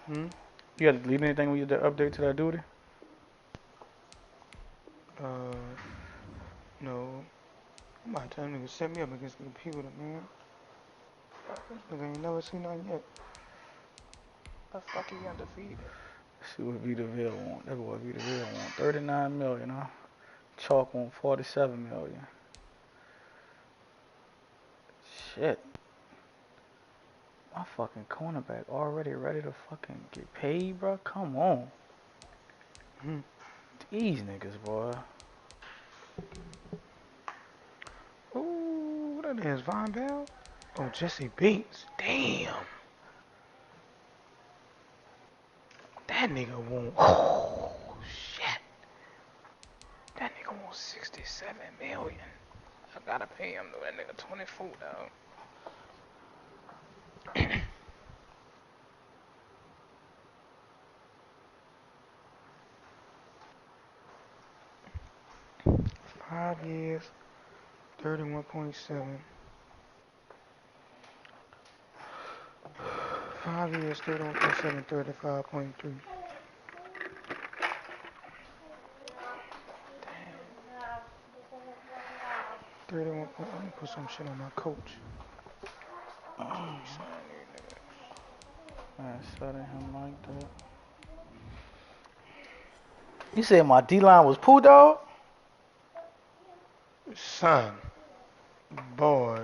Hmm? You had to delete anything when you did the update to that duty? Uh, no. I'm about to tell nigga set me up against the computer, man. This nigga ain't never seen nothing yet. The fuck he undefeated? Let's see what Vitaville want. That boy Vitaville want 39 million, huh? Chalk on 47 million. Shit. My fucking cornerback already ready to fucking get paid, bro. Come on. Hmm. These niggas, boy. Ooh, that is Von Bell. Oh, Jesse Bates. Damn. That nigga won. Oh, shit. That nigga won 67 million. I gotta pay him though. That nigga 24 though. 5 years, 31.7. 5 years, 31.7, 35.3. 31. Let me put some shit on my coach. Let me sign I started him like that. You said my D line was poo dog? these niggas. Son, boy.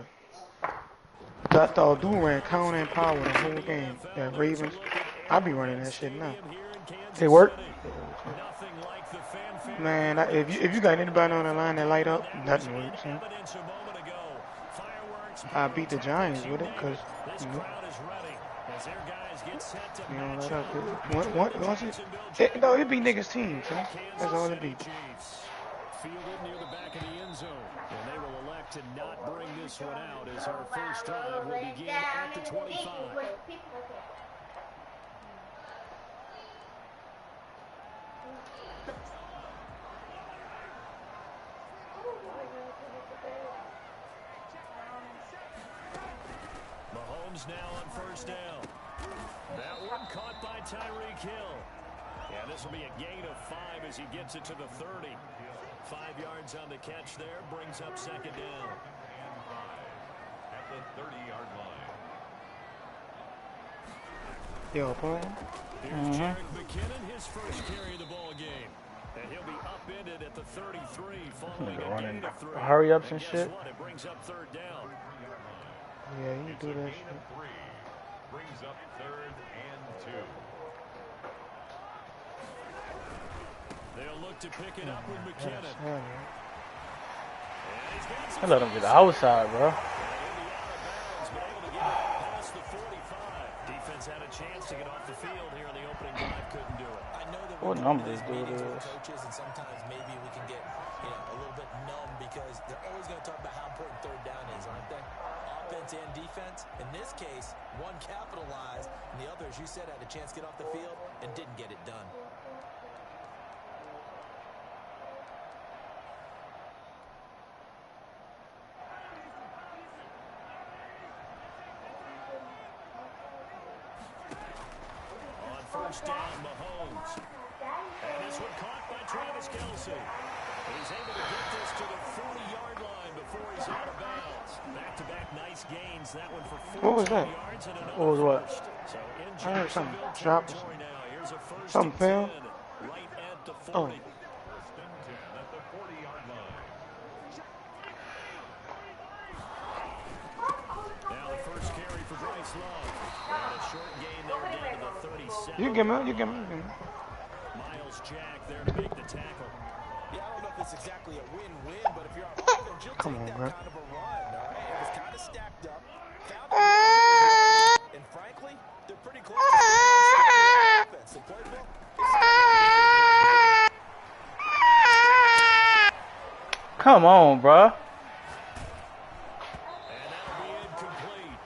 That dog do ran count and power the whole game. That Ravens. I be running that shit now. It worked? Man, if you got anybody on the line that light up, nothing works, huh? I beat the Giants with it, cause you know light up. Once no, it be niggas teams, huh? That's all it be. Fielded near the back of the end zone. And they will elect to not bring this one out as our first drive will begin at the 25. Mahomes now on first down. That one caught by Tyreek Hill. Yeah, this will be a gain of 5 as he gets it to the 30. 5 yards on the catch there, brings up second down. At the 30-yard line. Yo, boy. Here's Jerick McKinnon, his first carry of the ball game. And he'll be upended at the 33 following a Running gain of 3. hurry ups and Guess shit. what? It brings up third down. Yeah, you It's do a that gain shit. of 3. Brings up 3rd and 2. They'll look to pick it up with McKinnon. I let him get the outside, bro. Defense had a chance to get off the field here in the opening drive, couldn't do it. I know that What we're number doing is these meetings this? with coaches, and sometimes maybe we can get a little bit numb because they're always going to talk about how important third down is, aren't they? Offense and defense. In this case, one capitalized, and the other, as you said, had a chance to get off the field and didn't get it done. On first down, Mahomes. And this one caught by Travis Kelce. He's able to get this to the 40-yard line before he's out of bounds. Back-to-back nice gains. That one for 14 What was that? yards and another What was what? first. So in I heard something Jacksonville drop. territory now. Here's a first Something and fell. 10 right at the 40. Oh. First and 10 at the 40-yard line. Now the first carry for Bryce Love. And a short gain there down to the 37. You give me, you give me. Miles Jack there to make the tackle. Yeah, I don't know if it's exactly a win-win, but if you're on offense, you'll Come take on, that bro. kind of a run, all right? It was kind of stacked up. Found a and frankly, they're pretty close to the offense. The playbook Come on, bro. And that'll be incomplete.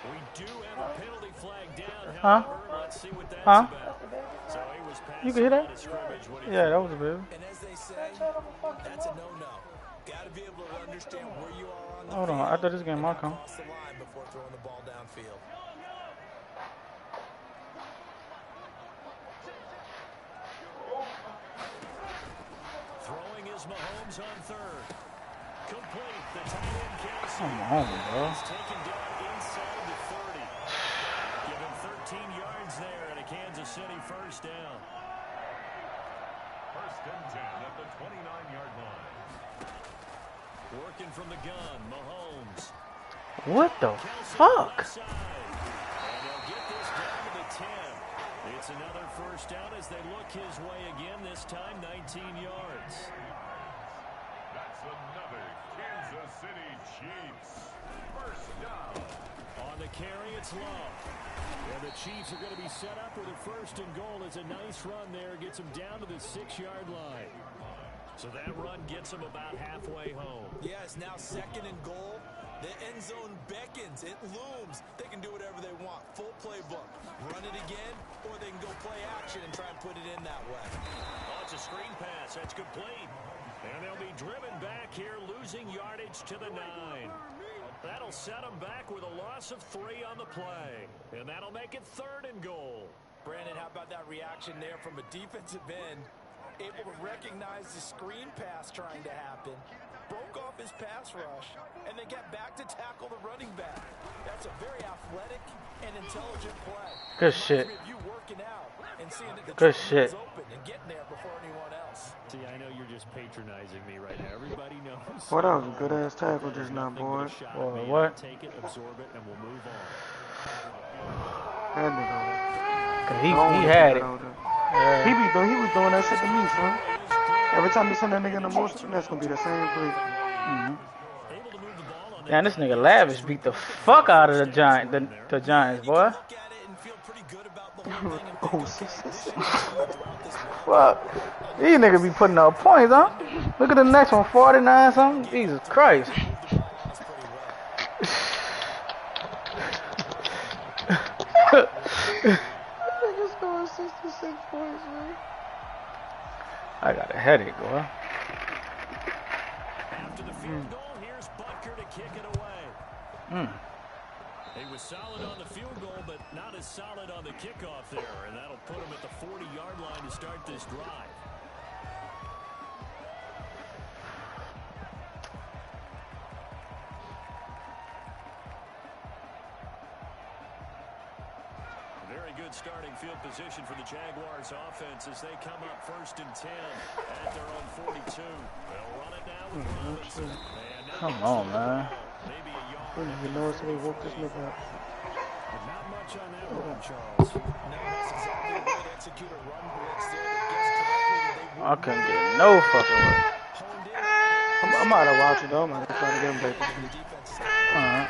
We do have a penalty flag down, Huh? however. Let's see what that's Huh? about. So he was passing You can hear that? on to scrimmage when he Yeah, that was a bit. And as they say, that's a no-no. Got to be able to understand where you are on the Hold on, field after this game, and I'll not come. cross the line before throwing the ball downfield. Here's Mahomes on third. Complete. The tight end Kelsey. Come on, bro. He's taken down inside the 30. Given 13 yards there and a Kansas City first down. First and 10 at the 29-yard line. Working from the gun, Mahomes. What the Kelsey fuck? left side. And they'll get this down to the 10. It's another first down as they look his way again, this time 19 yards. That's another Kansas City Chiefs first down. On the carry, it's Love. And the Chiefs are going to be set up with a first and goal. It's a nice run there. Gets them down to the 6-yard line. So that run gets them about halfway home. Yeah, it's now second and goal. The end zone beckons. It looms. They can do whatever they want. Full playbook. Run it again, or they can go play action and try and put it in that way. Oh, it's a screen pass. That's complete. And they'll be driven back here, losing yardage to the 9. That'll set them back with a loss of 3 on the play. And that'll make it third and goal. Brandon, how about that reaction there from a defensive end? Able to recognize the screen pass trying to happen, broke off his pass rush, and then get back to tackle the running back. That's a very athletic and intelligent play. Good shit. You working out and seeing that the Good tree is shit. open and getting there before anyone else. See, I know you're just patronizing me right now. Everybody knows. Boy, that was a good-ass tackle just now, boy. Boy, what? Take it, absorb it, and we'll move on. That nigga. 'Cause he had it. Yeah. He was doing that shit to me, son. Every time he send that nigga in the motion, that's gonna be the same play. Damn, this nigga Lavish beat the fuck out of the Giants, boy. Oh, 6. Fuck. These niggas be putting up points, huh? Look at the next one, 49 something. Jesus Christ. Niggas scoring 66 points, man. I got a headache, boy. After the field goal, here's Butker to kick it away. He was solid on the field goal, but not as solid on the kickoff there, and that'll put him at the 40-yard line to start this drive. Very good starting field position for the Jaguars offense as they come up first and 10 at their own 42. They'll run it now with Robinson. Come on, man. Maybe a I yard. don't even know somebody woke this nigga up. Not much on that one, Charles. No, that's exactly the way to execute a run blitz there that gets directly where they I couldn't get no fucking work. honed in. I'm out of watching though. I'm out to try to get him back. The defense is Alright.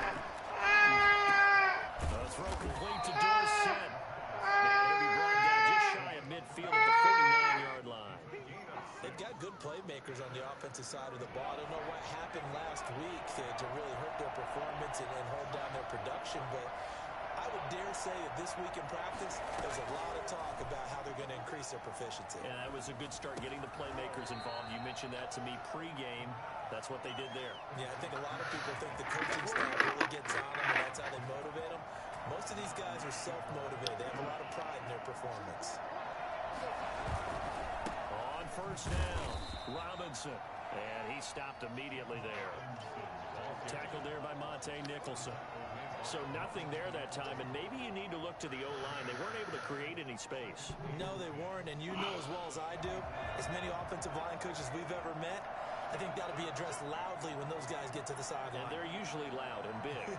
Throw complete to Dorsett. They'll be brought down just shy of midfield at the 49-yard line. They've got good playmakers on the offensive side of the ball. I don't know what happened last week to really hurt their performance and hold down their production, but I would dare say that this week in practice, there's a lot of talk about how they're going to increase their proficiency. And that was a good start getting the playmakers involved. You mentioned that to me pregame. That's what they did there. Yeah, I think a lot of people think the coaching staff really gets on them, and that's how they motivate them. Most of these guys are self-motivated. They have a lot of pride in their performance. On first down, Robinson. And he stopped immediately there. Tackled there by Monte Nicholson. So nothing there that time, and maybe you need to look to the O-line. They weren't able to create any space. No, they weren't, and you know as well as I do, as many offensive line coaches we've ever met, I think that'll be addressed loudly when those guys get to the sideline. And they're usually loud and big.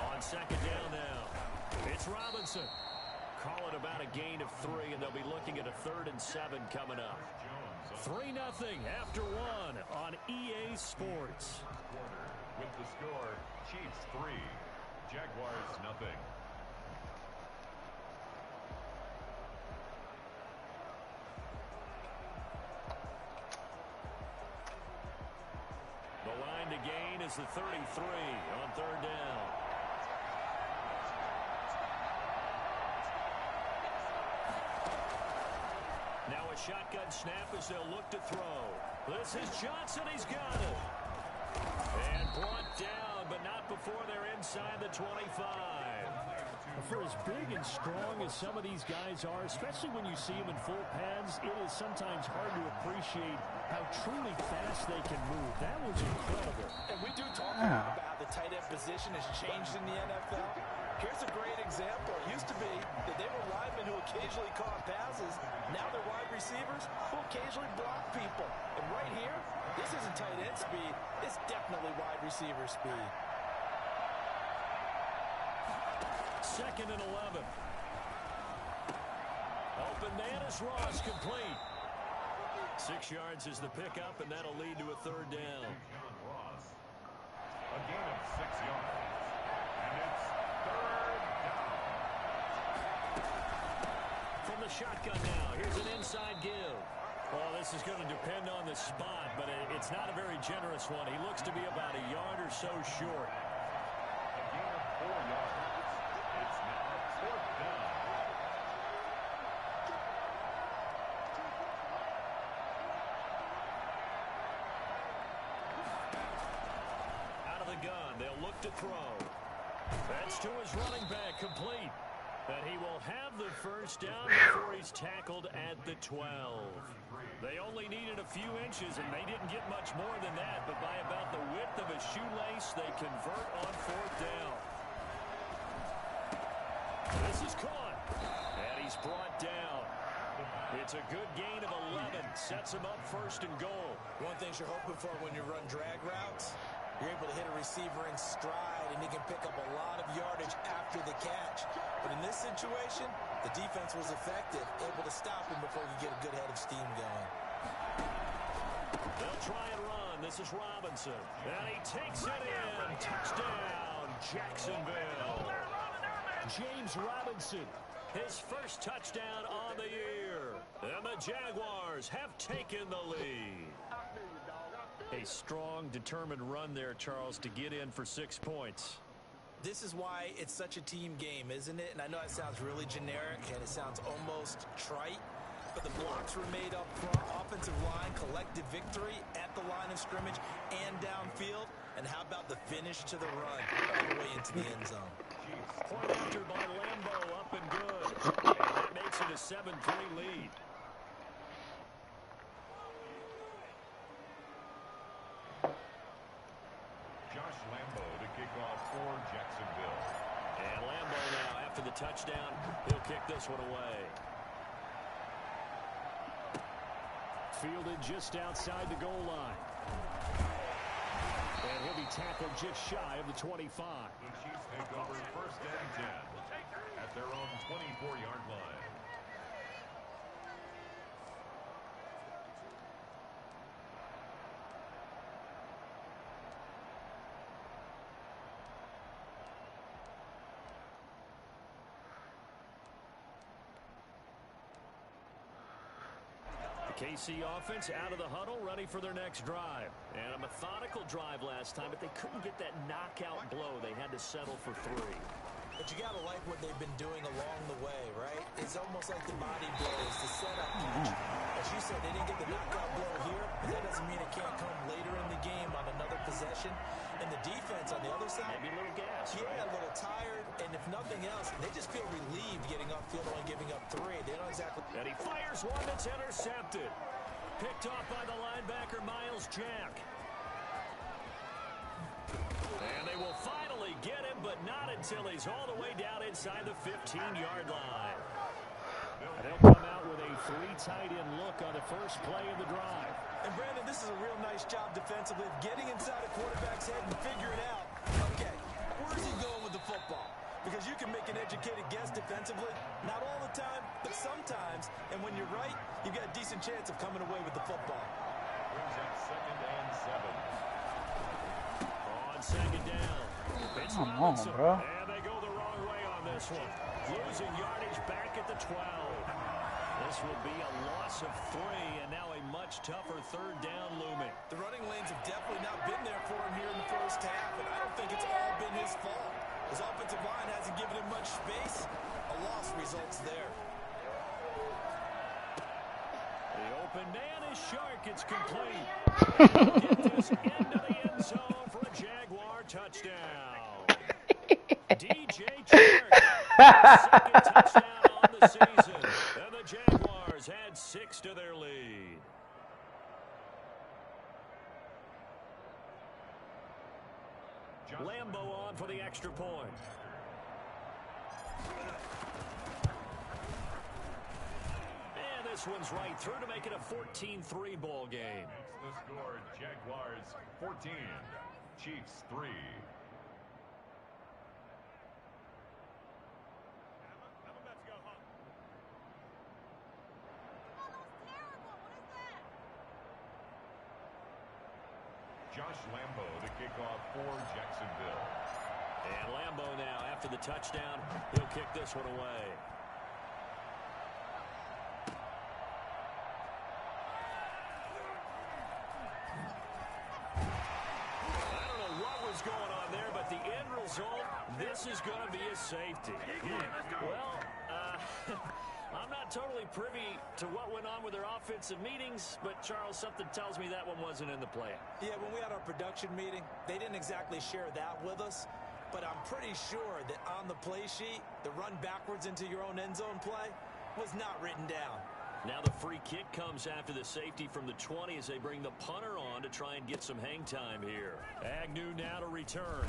On second down now, it's Robinson. Call it about a gain of 3, and they'll be looking at a 3rd and 7 coming up. 3-0 after 1 on EA Sports. With the score, Chiefs 3, Jaguars 0. The line to gain is the 33 on 3rd down. Now a shotgun snap as they'll look to throw. This is Johnson. He's got it. And brought down, but not before they're inside the 25. For as big and strong as some of these guys are, especially when you see them in full pads, it is sometimes hard to appreciate how truly fast they can move. That was incredible. And we do talk about how the tight end position has changed in the NFL. Here's a great example. It used to be that they were linemen who occasionally caught passes. Now they're wide receivers who occasionally block people. And right here, this isn't tight end speed. It's definitely wide receiver speed. 2nd and 11. Open Bananas Ross complete. 6 yards is the pickup, and that'll lead to a 3rd down. Ross. A gain of 6 yards. And it's 3rd down. From the shotgun now, here's an inside give. Well, this is going to depend on the spot, but it's not a very generous one. He looks to be about a yard or so short. A gain of 4 yards. It's now 4th down. Out of the gun, they'll look to throw. That's to his running back, complete. And he will have the 1st down before he's tackled at the 12. They only needed a few inches, and they didn't get much more than that. But by about the width of a shoelace, they convert on 4th down. This is caught. And he's brought down. It's a good gain of 11. Sets him up 1st and goal. One thing you're hoping for when you run drag routes, you're able to hit a receiver in stride, and he can pick up a lot of yardage after the catch. But in this situation, the defense was effective, able to stop him before he could get a good head of steam going. They'll try and run. This is Robinson. And he takes it in. Touchdown, Jacksonville. James Robinson, his 1st touchdown on the year. And the Jaguars have taken the lead. A strong, determined run there, Charles, to get in for 6 points. This is why it's such a team game, isn't it? And I know it sounds really generic and it sounds almost trite, but the blocks were made up front. Offensive line collected victory at the line of scrimmage and downfield. And how about the finish to the run all the way into the end zone? Point after by Lambeau, up and good. And that makes it a 7-3 lead. Josh Lambeau to kick off for Jacksonville. And Lambeau now, after the touchdown, he'll kick this one away. Fielded just outside the goal line. And he'll be tackled just shy of the 25. The Chiefs take over 1st and 10 at their own 24-yard line. KC offense out of the huddle, ready for their next drive. And a methodical drive last time, but they couldn't get that knockout blow. They had to settle for 3. But you got to like what they've been doing along the way, right? It's almost like the body blows, the setup catch. As you said, they didn't get the knockout blow here, but that doesn't mean it can't come later in the game on another possession. And the defense on the other side, Maybe a little gas. yeah, a little tired, and if nothing else, they just feel relieved getting upfield and giving up 3. They don't exactly. And he fires one that's intercepted. Picked off by the linebacker, Miles Jack. And they will finally get him, but not until he's all the way down inside the 15-yard line. And they'll come out with a 3 tight end look on the first play of the drive. And Brandon, this is a real nice job defensively of getting inside a quarterback's head and figuring out, okay, where's he going with the football? Because you can make an educated guess defensively, not all the time, but sometimes. And when you're right, you've got a decent chance of coming away with the football. Brings up 2nd and 7. On 2nd down, it's Come on, Robinson. bro. And they go the wrong way on this one. Losing yardage back at the 12. This will be a loss of 3, and now a much tougher 3rd down looming. The running lanes have definitely not been there for him here in the first half, and I don't think it's all been his fault. His offensive line hasn't given him much space. A loss results there. The open man is Shark. It's complete. And get this into the end zone for a Jaguar touchdown. DJ Shark Second touchdown on the season. And the Jaguars add 6 to their lead. Lambo on for the extra point. And this one's right through to make it a 14-3 ball game. The score, Jaguars 14, Chiefs 3. Josh Lambo, the kickoff for Jacksonville. And Lambo now, after the touchdown, he'll kick this one away. I don't know what was going on there, but the end result, this is going to be a safety. Well, I'm not totally privy to what went on with their offensive meetings, but, Charles, something tells me that one wasn't in the plan. Yeah, when we had our production meeting, they didn't exactly share that with us, but I'm pretty sure that on the play sheet, the run backwards into your own end zone play was not written down. Now the free kick comes after the safety from the 20 as they bring the punter on to try and get some hang time here. Agnew now to return.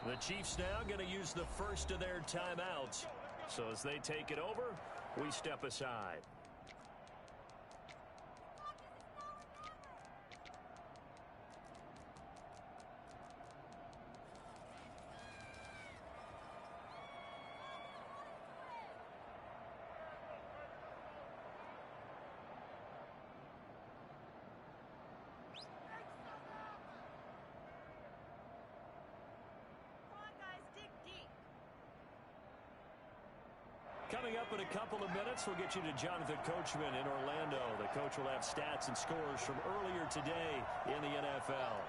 The Chiefs now going to use the first of their timeouts. So as they take it over, we step aside. Coming up in a couple of minutes, we'll get you to Jonathan Coachman in Orlando. The coach will have stats and scores from earlier today in the NFL.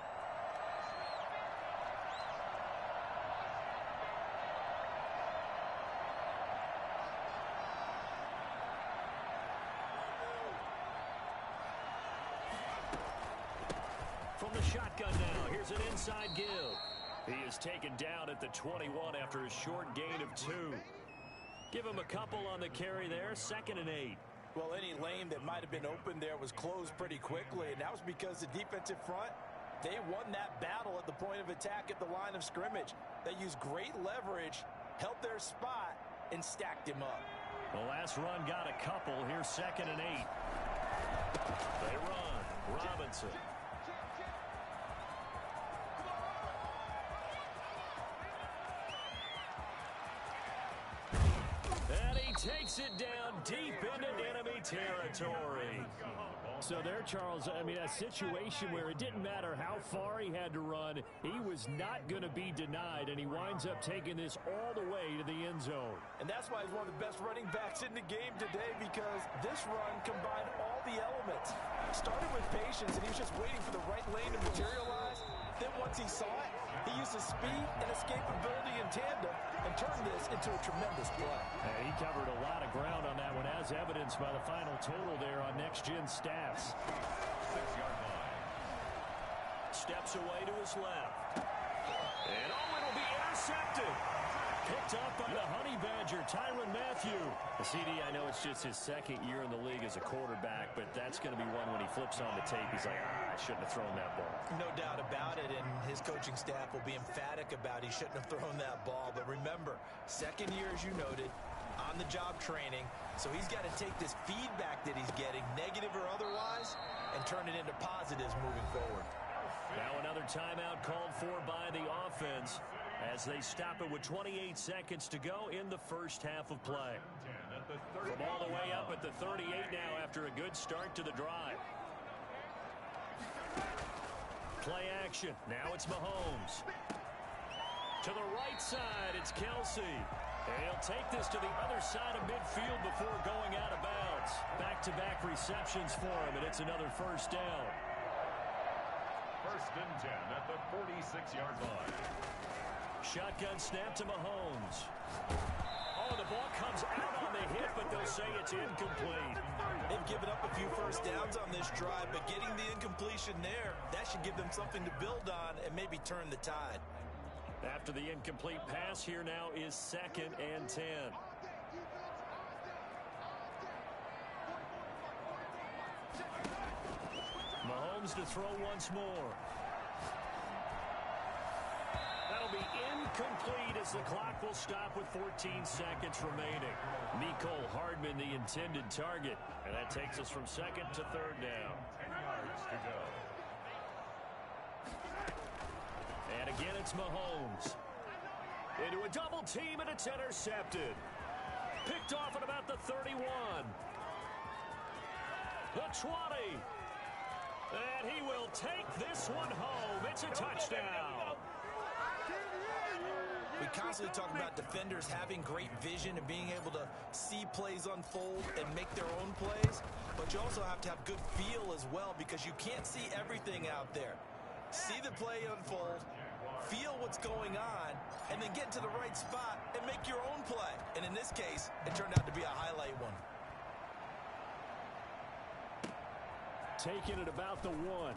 From the shotgun now, here's an inside give. He is taken down at the 21 after a short gain of 2. Give him a couple on the carry there, 2nd and 8. Well, any lane that might have been open there was closed pretty quickly, and that was because the defensive front, they won that battle at the point of attack at the line of scrimmage. They used great leverage, held their spot, and stacked him up. The last run got a couple. Here's 2nd and 8. They run. Robinson. Takes it down deep into enemy territory. So there, Charles, I mean, a situation where it didn't matter how far he had to run, he was not going to be denied, and he winds up taking this all the way to the end zone. And that's why he's one of the best running backs in the game today, because this run combined all the elements. Started with patience, and he was just waiting for the right lane to materialize. Then once he saw it, he used his speed and escapability in tandem and turned this into a tremendous play. And he covered a lot of ground on that one, as evidenced by the final total there on Next Gen Stats. 6-yard line. Steps away to his left. And it'll be intercepted. Picked up by the Honey Badger, Tyrann Mathieu. The CD, I know it's just his 2nd year in the league as a quarterback, but that's going to be one when he flips on the tape, he's like, I shouldn't have thrown that ball. No doubt about it, and his coaching staff will be emphatic about he shouldn't have thrown that ball. But remember, 2nd year, as you noted, on-the-job training, so he's got to take this feedback that he's getting, negative or otherwise, and turn it into positives moving forward. Now another timeout called for by the offense as they stop it with 28 seconds to go in the first half of play. From all the way up at the 38 now after a good start to the drive. Play action. Now it's Mahomes. To the right side, it's Kelsey. And he'll take this to the other side of midfield before going out of bounds. Back-to-back receptions for him, and it's another first down. 1st and 10 at the 46-yard line. Shotgun snap to Mahomes. Oh, the ball comes out on the hit, but they'll say it's incomplete. They've given up a few first downs on this drive, but getting the incompletion there, that should give them something to build on and maybe turn the tide. After the incomplete pass, here now is 2nd and 10. Mahomes to throw once more. That'll be incomplete as the clock will stop with 14 seconds remaining. Mecole Hardman, the intended target. And that takes us from 2nd to 3rd down. 10 yards to go. And again, it's Mahomes. Into a double team, and it's intercepted. Picked off at about the 31. The 20. And he will take this one home. It's a touchdown. We constantly talk about defenders having great vision and being able to see plays unfold and make their own plays. But you also have to have good feel as well, because you can't see everything out there. See the play unfold, feel what's going on, and then get to the right spot and make your own play. And in this case, it turned out to be a highlight one. Taking it about the 1.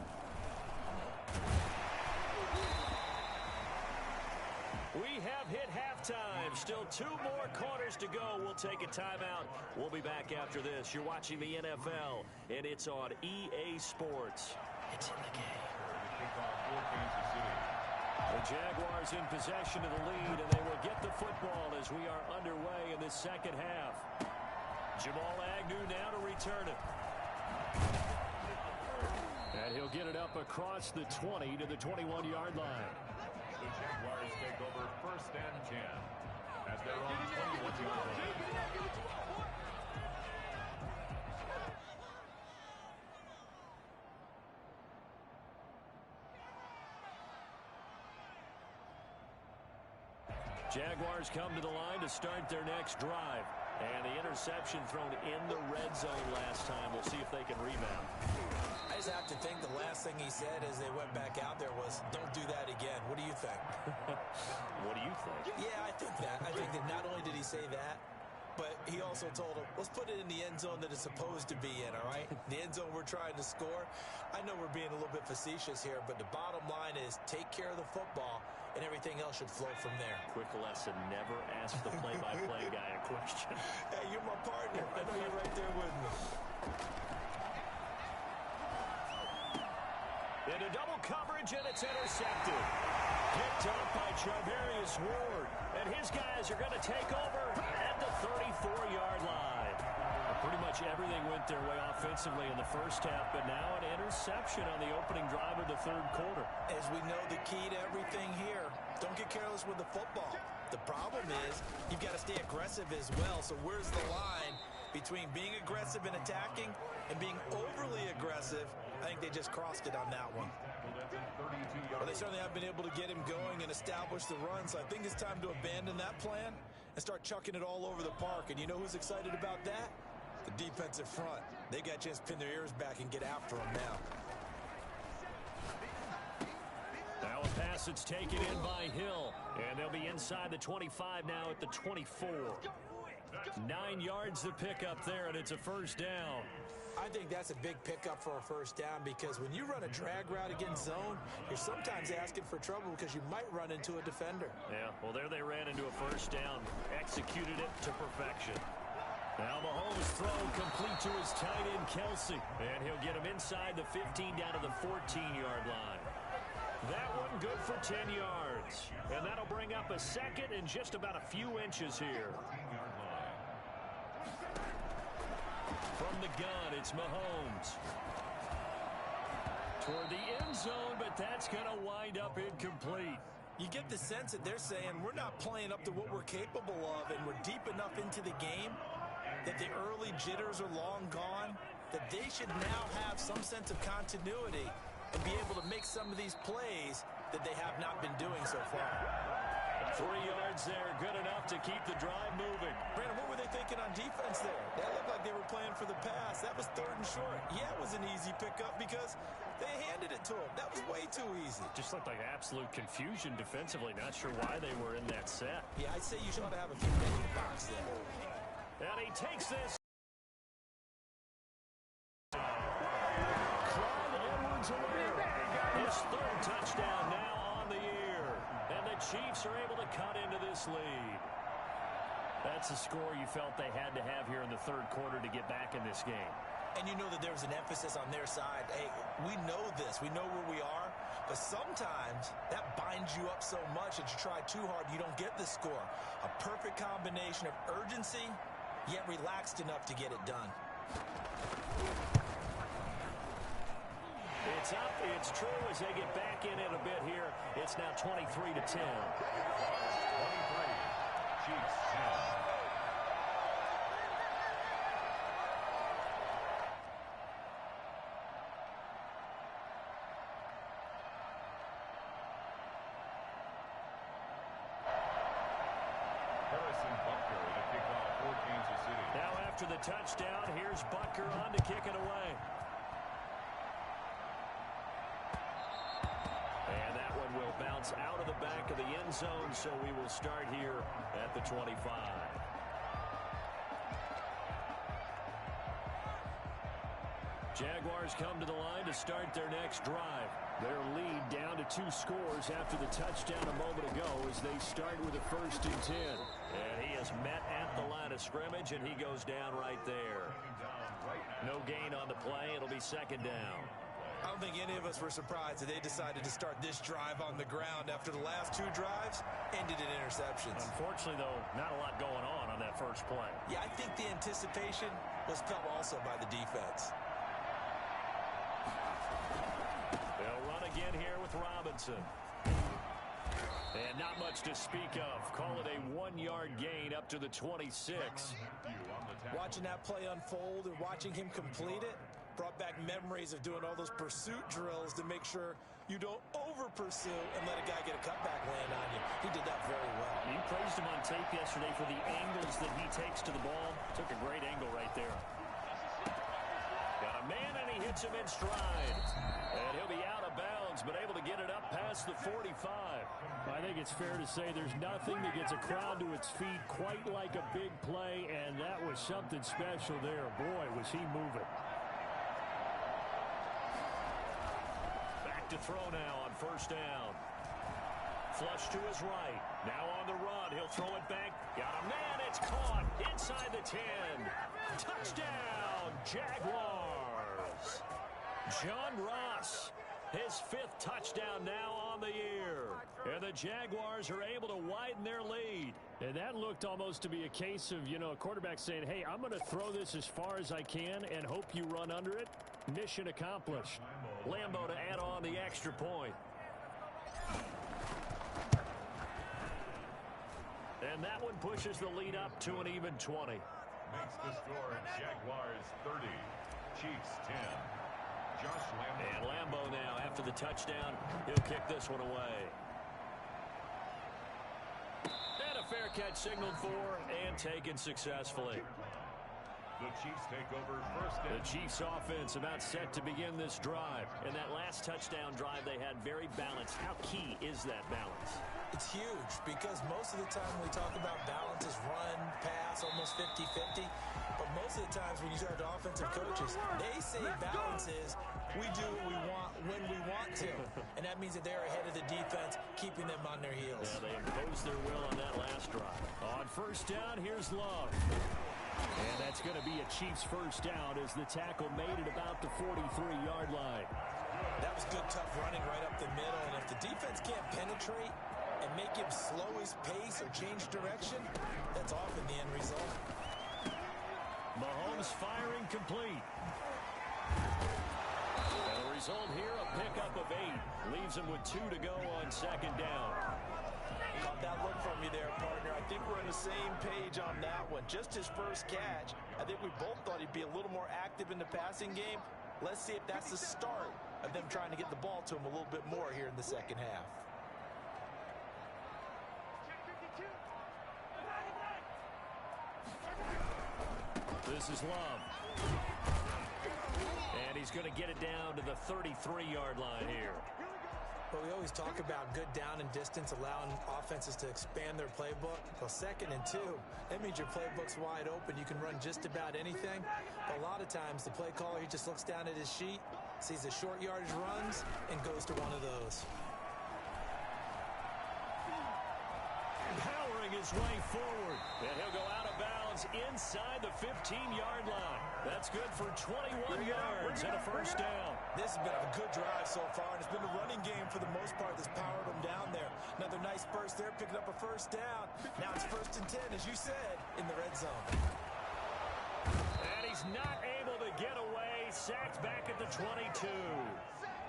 We have hit halftime. Still 2 more quarters to go. We'll take a timeout. We'll be back after this. You're watching the NFL, and it's on EA Sports. It's in the game. The Jaguars in possession of the lead, and they will get the football as we are underway in this second half. Jamal Agnew now to return it. And he'll get it up across the 20 to the 21-yard line. The Jaguars take over 1st and 10 at their own 21-yard line. Jaguars come to the line to start their next drive. And the interception thrown in the red zone last time. We'll see if they can rebound. I just have to think the last thing he said as they went back out there was, don't do that again. What do you think? What do you think? Yeah, I think that. I think that not only did he say that, but he also told him, let's put it in the end zone that it's supposed to be in, all right? The end zone we're trying to score. I know we're being a little bit facetious here, but the bottom line is take care of the football, and everything else should flow from there. Quick lesson, never ask the play-by-play guy a question. Hey, you're my partner. I know you're right there with me. Into double coverage, and it's intercepted. Picked up by Charvarius Ward. And his guys are going to take over at the 34-yard line. Pretty much everything went their way offensively in the first half, but now an interception on the opening drive of the 3rd quarter. As we know, the key to everything here, don't get careless with the football. The problem is you've got to stay aggressive as well. So where's the line between being aggressive and attacking and being overly aggressive? I think they just crossed it on that one. Well, they certainly have been able to get him going and establish the run, so I think it's time to abandon that plan and start chucking it all over the park. And you know who's excited about that? The defensive front. They got a chance to pin their ears back and get after him now. Now a pass that's taken in by Hill, and they'll be inside the 25 now at the 24. 9 yards to pick up there, and it's a 1st down. I think that's a big pickup for a 1st down, because when you run a drag route against zone, you're sometimes asking for trouble because you might run into a defender. Yeah, well, there they ran into a 1st down, executed it to perfection. Now Mahomes' throw complete to his tight end, Kelsey, and he'll get him inside the 15 down to the 14-yard line. That one good for 10 yards, and that'll bring up a 2nd and just about a few inches here. From the gun, it's Mahomes. Toward the end zone, but that's going to wind up incomplete. You get the sense that they're saying we're not playing up to what we're capable of, and we're deep enough into the game that the early jitters are long gone, that they should now have some sense of continuity and be able to make some of these plays that they have not been doing so far. 3 yards there, good enough to keep the drive moving. Brandon, what were they thinking on defense there? That looked like they were playing for the pass. That was 3rd and short. Yeah, it was an easy pickup because They handed it to him. That was way too easy. Just looked like absolute confusion defensively. Not sure why they were in that set. Yeah, I'd say you should have a few men in the box there. And he takes this. His third touchdown now on the year. And the Chiefs are able to cut into this lead. That's a score you felt they had to have here in the third quarter to get back in this game. And you know that there was an emphasis on their side. Hey, we know this. We know where we are. But sometimes that binds you up so much that you try too hard, you don't get the score. A perfect combination of urgency, yet relaxed enough to get it done. It's up. It's true as they get back in it a bit here. It's now 23-10. 23. Chiefs 10. After the touchdown, here's Butker on to kick it away. And that one will bounce out of the back of the end zone, so we will start here at the 25. Jaguars come to the line to start their next drive. Their lead down to 2 scores after the touchdown a moment ago as they start with a 1st and 10. And he is met at the line of scrimmage, and he goes down right there. No gain on the play. It'll be 2nd down. I don't think any of us were surprised that they decided to start this drive on the ground after the last 2 drives ended in interceptions. Unfortunately, though, not a lot going on that first play. Yeah, I think the anticipation was felt also by the defense. They'll run again here with Robinson. And not much to speak of. Call it a 1-yard gain up to the 26. Watching that play unfold and watching him complete it brought back memories of doing all those pursuit drills to make sure you don't over-pursue and let a guy get a cutback land on you. He did that very well. You praised him on tape yesterday for the angles that he takes to the ball. Took a great angle right there. Got a man, and he hits him in stride. And he'll be out of bounds, but able to get it up past the 45. I think it's fair to say there's nothing that gets a crowd to its feet quite like a big play, and that was something special there. Boy, was he moving. Back to throw now on 1st down. Flush to his right. Now on the run. He'll throw it back. Got a man. It's caught inside the 10. Touchdown, Jaguars. John Ross, his 5th touchdown now on the year. And the Jaguars are able to widen their lead. And that looked almost to be a case of, a quarterback saying, hey, I'm going to throw this as far as I can and hope you run under it. Mission accomplished. Lambo to add on the extra point. And that one pushes the lead up to an even 20. Makes the score Jaguars 30, Chiefs 10. Josh Lambo. And Lambo now, after the touchdown, he'll kick this one away. And a fair catch signaled for and taken successfully. The Chiefs take over 1st down. The Chiefs offense about set to begin this drive. And that last touchdown drive they had very balanced. How key is that balance? It's huge because most of the time when we talk about balance is run, pass, almost 50-50. But most of the times when you talk to offensive coaches, they say balance is we do what we want when we want to. And that means that they're ahead of the defense, keeping them on their heels. Yeah, they imposed their will on that last drive. On 1st down, here's Love. And that's going to be a Chiefs 1st down as the tackle made it about the 43-yard line. That was good, tough running right up the middle. And if the defense can't penetrate and make him slow his pace or change direction, that's often the end result. Mahomes firing complete. And the result here, a pickup of 8. Leaves him with 2 to go on 2nd down. Caught that look from you there, partner. I think we're on the same page on that one. Just his first catch. I think we both thought he'd be a little more active in the passing game. Let's see if that's the start of them trying to get the ball to him a little bit more here in the 2nd half. This is Love. And And he's going to get it down to the 33-yard line here. Well, we always talk about good down and distance, allowing offenses to expand their playbook. Well, 2nd and 2, that means your playbook's wide open. You can run just about anything. But a lot of times, the play caller, he just looks down at his sheet, sees the short yardage runs, and goes to one of those. Powering his way forward. And he'll go out of bounds inside the 15-yard line. That's good for 21 yards and a first down. This has been a good drive so far, and it's been a running game for the most part that's powered them down there. Another nice burst there, picking up a first down. Now it's 1st and 10, as you said, in the red zone. And he's not able to get away. Sacked back at the 22.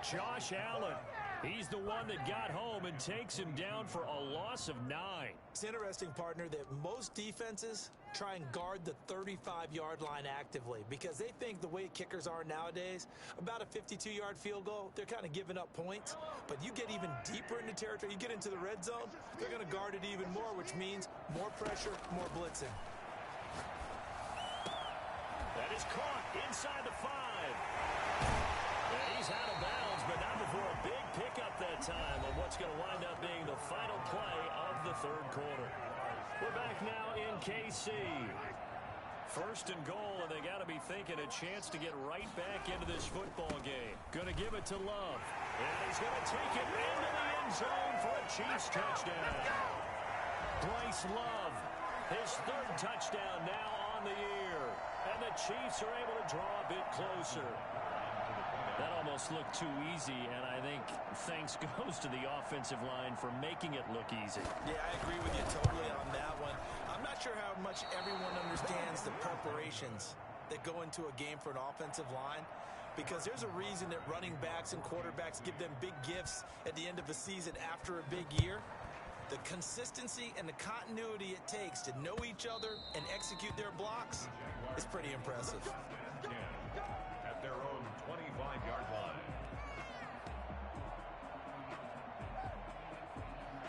Josh Allen, he's the one that got home and takes him down for a loss of 9. It's interesting, partner, that most defenses try and guard the 35-yard line actively because they think the way kickers are nowadays, about a 52-yard field goal, they're kind of giving up points. But you get even deeper into territory, you get into the red zone, they're going to guard it even more, which means more pressure, more blitzing. That is caught inside the 5. And he's out of bounds, but not before a big pickup that time on what's going to wind up being the final play of the 3rd quarter. We're back now in KC. 1st and goal, and they got to be thinking a chance to get right back into this football game. Going to give it to Love. And he's going to take it into the end zone for a Chiefs touchdown. Bryce Love, his 3rd touchdown now on the year. And the Chiefs are able to draw a bit closer. That almost looked too easy, and I think thanks goes to the offensive line for making it look easy. Yeah, I agree with you totally on that one. I'm not sure how much everyone understands the preparations that go into a game for an offensive line, because there's a reason that running backs and quarterbacks give them big gifts at the end of a season after a big year. The consistency and the continuity it takes to know each other and execute their blocks is pretty impressive. At their own 25-yard line.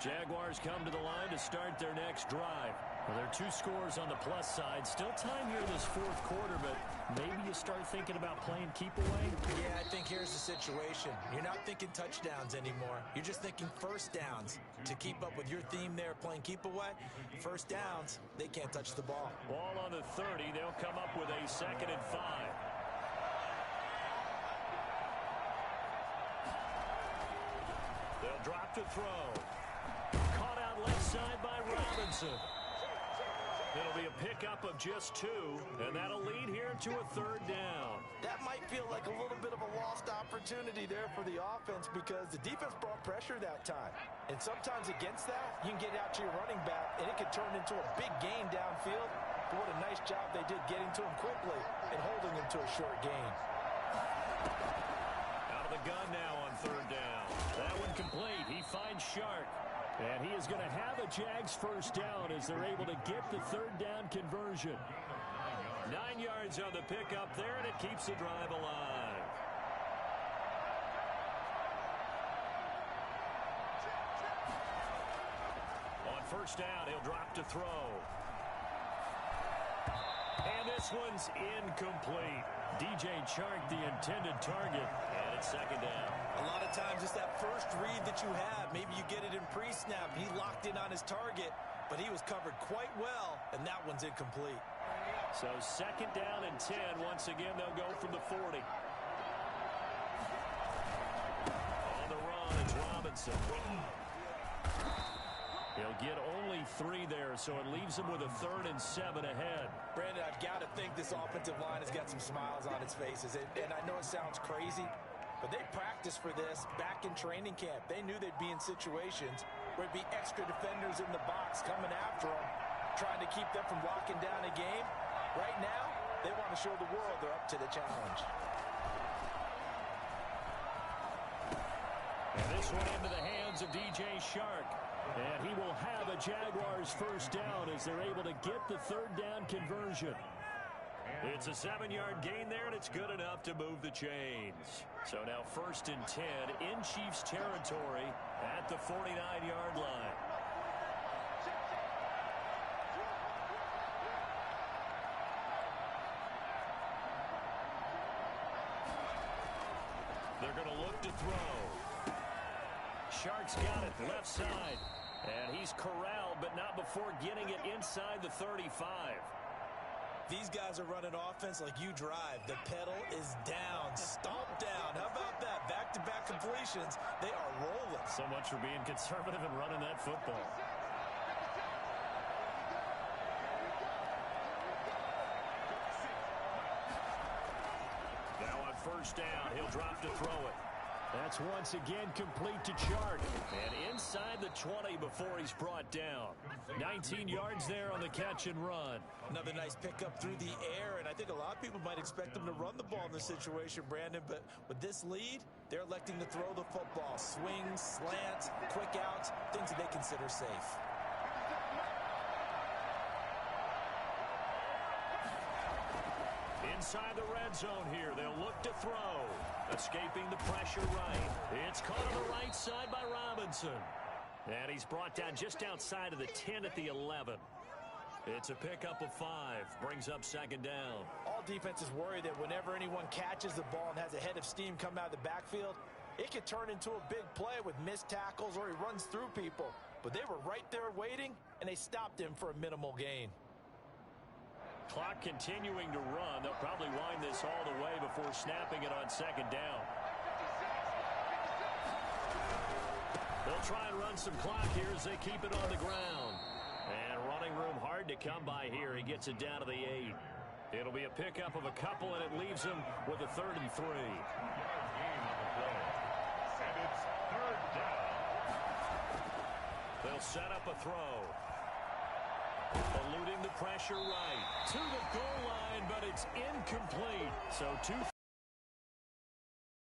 Jaguars come to the line to start their next drive. Well, there are 2 scores on the plus side. Still time here in this 4th quarter, but maybe you start thinking about playing keep away? Yeah, I think here's the situation. You're not thinking touchdowns anymore. You're just thinking first downs. To keep up with your theme there, playing keep away, first downs, they can't touch the ball. Ball on the 30. They'll come up with a 2nd and 5. They'll drop to throw. Caught out left side by Robinson. It'll be a pickup of just 2, and that'll lead here to a 3rd down. That might feel like a little bit of a lost opportunity there for the offense because the defense brought pressure that time. And sometimes against that, you can get out to your running back, and it could turn into a big gain downfield. But what a nice job they did getting to him quickly and holding him to a short gain. Out of the gun now on 3rd down. That one complete. He finds Shark. And he is going to have a Jags first down as they're able to get the 3rd down conversion. 9 yards on the pickup there, and it keeps the drive alive. On 1st down, he'll drop to throw. And this one's incomplete. DJ Chark, the intended target, and it's 2nd down. A lot of times it's that first read that you have. Maybe you get it in pre-snap. He locked in on his target, but he was covered quite well, and that one's incomplete. So 2nd down and 10. Once again, they'll go from the 40. On the run, it's Robinson. He'll get only 3 there, so it leaves him with a 3rd and 7 ahead. Brandon, I've got to think this offensive line has got some smiles on its faces. And I know it sounds crazy, but they practiced for this back in training camp. They knew they'd be in situations where it'd be extra defenders in the box coming after them, trying to keep them from locking down a game. Right now, they want to show the world they're up to the challenge. And this one into the hands of DJ Shark. And he will have a Jaguars first down as they're able to get the 3rd down conversion. It's a 7-yard gain there, and it's good enough to move the chains. So now 1st and 10 in Chiefs territory at the 49-yard line. Chark's got it left side. And he's corralled, but not before getting it inside the 35. These guys are running offense like you drive. The pedal is down, stomped down. How about that? Back-to-back completions. They are rolling. So much for being conservative and running that football. Now on first down, he'll drop to throw it. That's once again complete to Chark. And inside the 20 before he's brought down. 19 yards there on the catch and run. Another nice pickup through the air, and I think a lot of people might expect him to run the ball in this situation, Brandon, but with this lead, they're electing to throw the football. Swings, slants, quick outs, things that they consider safe. Inside the red zone here, they'll look to throw. Escaping the pressure right. It's caught on the right side by Robinson. And he's brought down just outside of the 10 at the 11. It's a pickup of 5. Brings up second down. All defenses worry that whenever anyone catches the ball and has a head of steam come out of the backfield, it could turn into a big play with missed tackles or he runs through people. But they were right there waiting, and they stopped him for a minimal gain. Clock continuing to run. They'll probably wind this all the way before snapping it on second down. They'll try and run some clock here as they keep it on the ground. And running room hard to come by here. He gets it down to the 8. It'll be a pickup of a couple, and it leaves him with a 3rd and 3. And it's third down. They'll set up a throw. Eluding the pressure right to the goal line, but it's incomplete. So 2,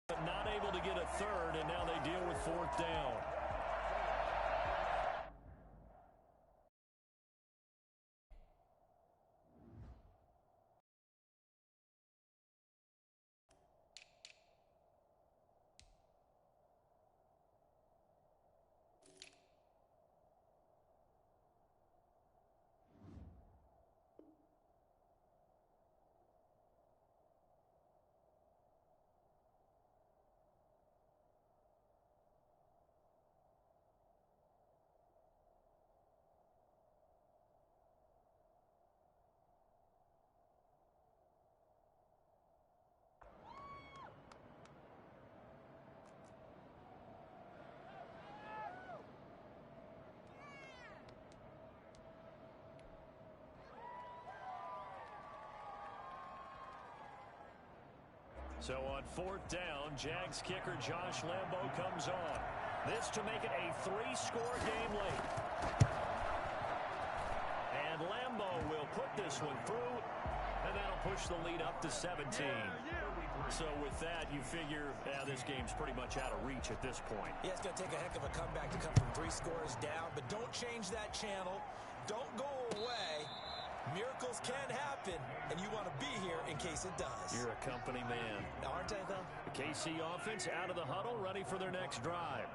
but not able to get a 3rd, and now they deal with 4th down. So on 4th down, Jags kicker Josh Lambo comes on. This to make it a 3-score game late. And Lambo will put this one through, and that'll push the lead up to 17. So with that, you figure this game's pretty much out of reach at this point. Yeah, it's going to take a heck of a comeback to come from 3 scores down, but don't change that channel. Don't go away. Miracles can happen, and you want to be here in case it does. You're a company man. Aren't I, though? The KC offense out of the huddle, ready for their next drive.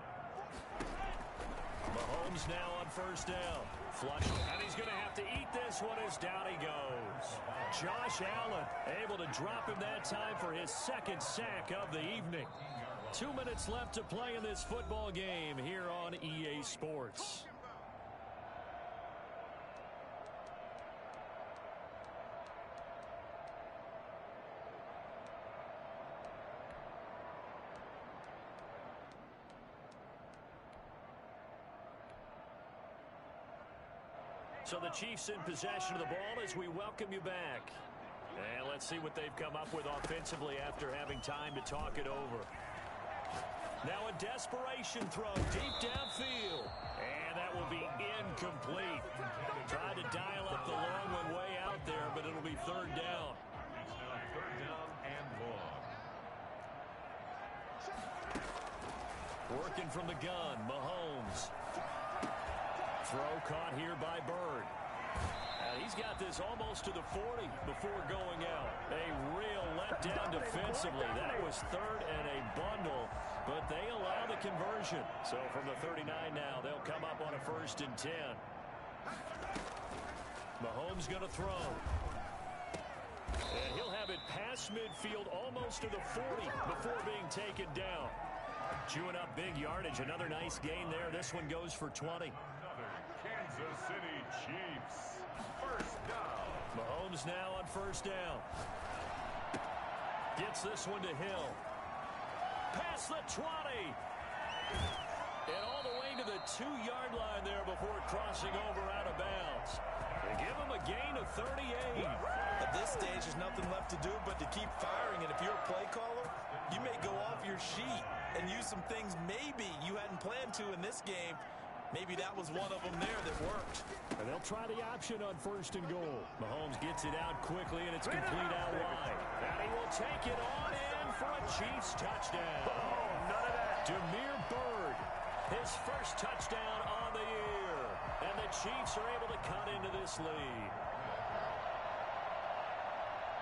Mahomes now on first down. Flush, and he's going to have to eat this one as down he goes. Josh Allen able to drop him that time for his 2nd sack of the evening. 2 minutes left to play in this football game here on EA Sports. So the Chiefs in possession of the ball as we welcome you back. And let's see what they've come up with offensively after having time to talk it over. Now a desperation throw deep downfield. And that will be incomplete. Tried to dial up the long one way out there, but it'll be 3rd down. Third down and long. Working from the gun, Mahomes. Throw caught here by Bird. He's got this almost to the 40 before going out. A real letdown defensively. That was 3rd and a bundle, but they allow the conversion. So from the 39 now, they'll come up on a 1st and 10. Mahomes going to throw. And he'll have it past midfield almost to the 40 before being taken down. Chewing up big yardage. Another nice gain there. This one goes for 20. Another Kansas City Chiefs. First down. Mahomes now on first down. Gets this one to Hill. Past the 20. And all the way to the 2-yard line there before crossing over out of bounds. They give him a gain of 38. At this stage, there's nothing left to do but to keep firing. And if you're a play caller, you may go off your sheet and use some things maybe you hadn't planned to in this game. Maybe that was one of them there that worked. And they'll try the option on first and goal. Mahomes gets it out quickly, and it's complete out wide. And he will take it on in for a Chiefs touchdown. Oh, none of that. Demir Bird, his first touchdown on the year. And the Chiefs are able to cut into this lead.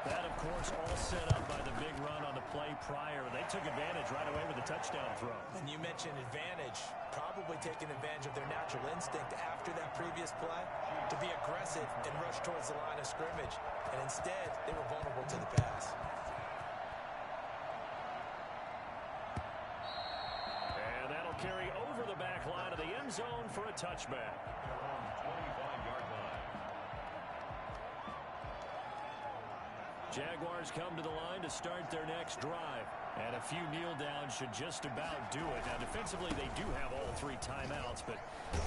That, of course, all set up by the big run on the play prior. They took advantage right away with the touchdown throw. And you mentioned advantage, probably taking advantage of their natural instinct after that previous play to be aggressive and rush towards the line of scrimmage. And instead, they were vulnerable to the pass. And that'll carry over the back line of the end zone for a touchback. They're on 25-yard line. Jaguars come to the line to start their next drive. And a few kneel downs should just about do it. Now, defensively, they do have all 3 timeouts, but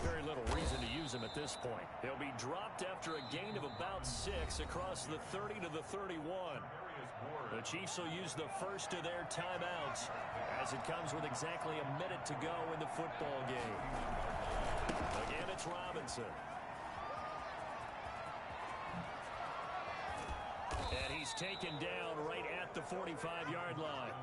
very little reason to use them at this point. They'll be dropped after a gain of about 6 across the 30 to the 31. The Chiefs will use the first of their timeouts as it comes with exactly a minute to go in the football game. Again, it's Robinson. And he's taken down right at the 45-yard line.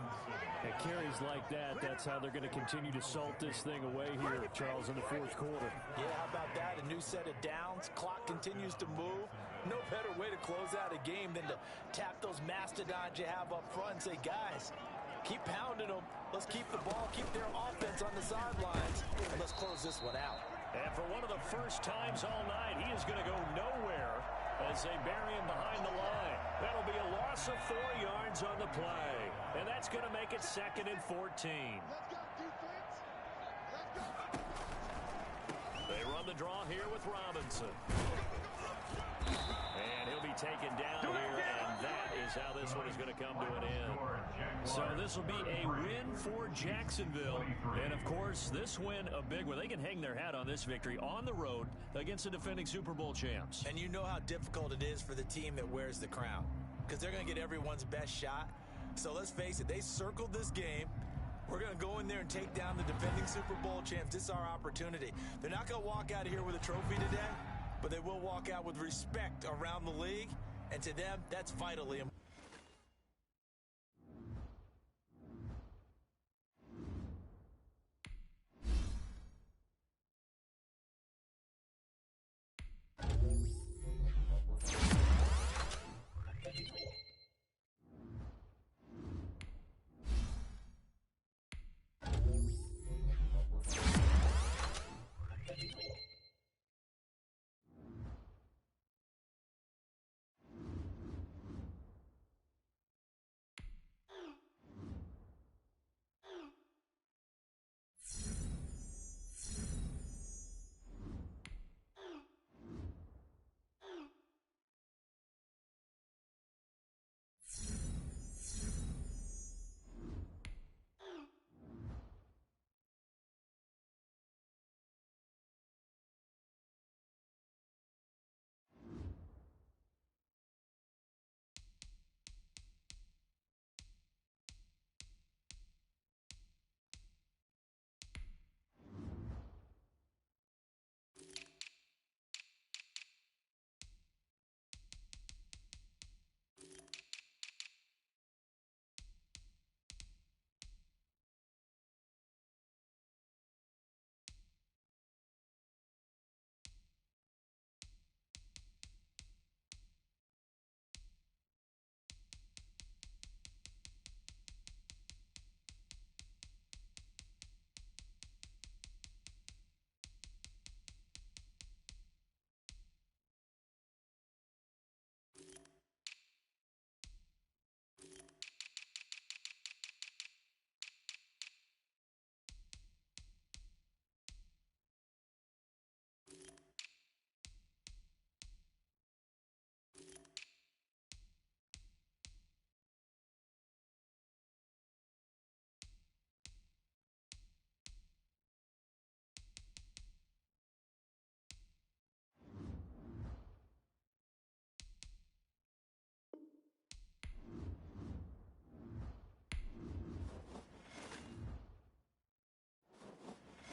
At carries like that, that's how they're going to continue to salt this thing away here, Charles, in the fourth quarter. Yeah, how about that? A new set of downs. Clock continues to move. No better way to close out a game than to tap those mastodons you have up front and say, guys, keep pounding them. Let's keep the ball, keep their offense on the sidelines, and let's close this one out. And for one of the first times all night, he is going to go nowhere as they bury him behind the line. That'll be a loss of 4 yards on the play. And that's going to make it 2nd and 14. They run the draw here with Robinson. And he'll be taken down here, and that is how this one is going to come to an end. So this will be a win for Jacksonville. And, of course, this win a big one. They can hang their hat on this victory on the road against the defending Super Bowl champs. And you know how difficult it is for the team that wears the crown, because they're going to get everyone's best shot. So let's face it, they circled this game. We're going to go in there and take down the defending Super Bowl champs. This is our opportunity. They're not going to walk out of here with a trophy today, but they will walk out with respect around the league. And to them, that's vitally important.